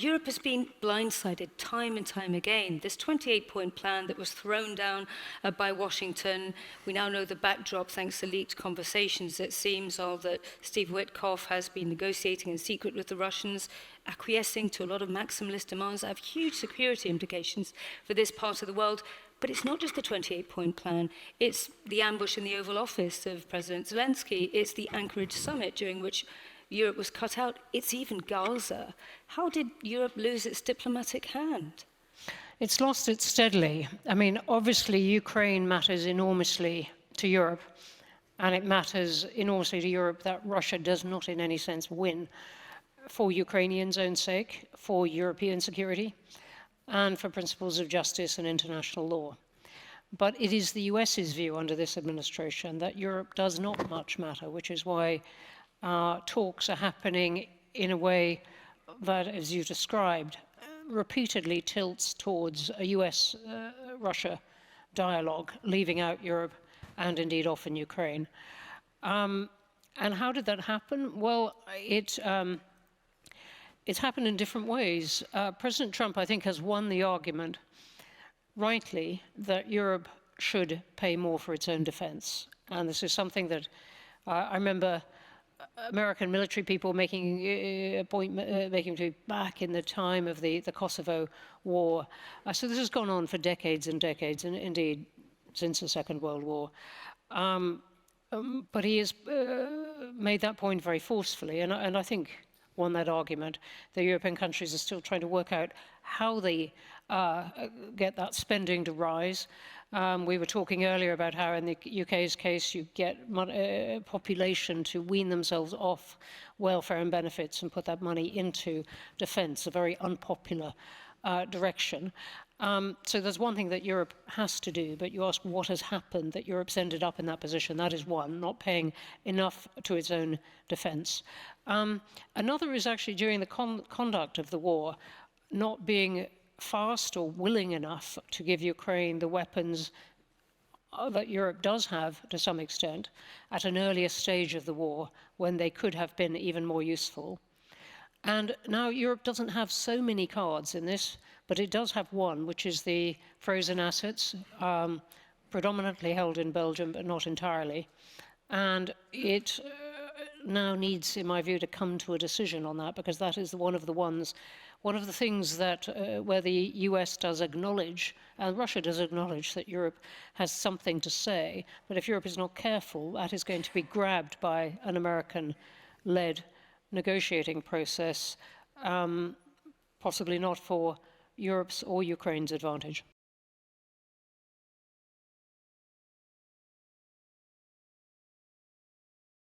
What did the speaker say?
Europe has been blindsided time and time again. This 28-point plan that was thrown down by Washington, we now know the backdrop, thanks to leaked conversations, it seems, of that Steve Witkoff has been negotiating in secret with the Russians, acquiescing to a lot of maximalist demands that have huge security implications for this part of the world. But it's not just the 28-point plan. It's the ambush in the Oval Office of President Zelensky. It's the Anchorage summit during which Europe was cut out. It's even Gaza. How did Europe lose its diplomatic hand? It's lost it steadily. I mean, obviously, Ukraine matters enormously to Europe, and it matters enormously to Europe that Russia does not in any sense win for Ukrainians' own sake, for European security, and for principles of justice and international law. But it is the US's view under this administration that Europe does not much matter, which is why talks are happening in a way that, as you described, repeatedly tilts towards a US-Russia dialogue, leaving out Europe and indeed often Ukraine. And how did that happen? Well, it's happened in different ways. President Trump, I think, has won the argument, rightly, that Europe should pay more for its own defense. And this is something that I remember American military people making a point, making to back in the time of the Kosovo War. So this has gone on for decades and decades, and indeed since the Second World War. But he has made that point very forcefully, and I think won that argument. The European countries are still trying to work out how they get that spending to rise. We were talking earlier about how in the UK's case you get population to wean themselves off welfare and benefits and put that money into defence, a very unpopular direction. So there's one thing that Europe has to do, but you ask what has happened that Europe's ended up in that position. That is one, not paying enough to its own defence. Another is actually during the conduct of the war, not being fast or willing enough to give Ukraine the weapons that Europe does have to some extent at an earlier stage of the war when they could have been even more useful. And now Europe doesn't have so many cards in this, but it does have one, which is the frozen assets, predominantly held in Belgium, but not entirely. And it now needs, in my view, to come to a decision on that, because that is one of the things that where the US does acknowledge, and Russia does acknowledge, that Europe has something to say. But if Europe is not careful, that is going to be grabbed by an American-led negotiating process, possibly not for Europe's or Ukraine's advantage.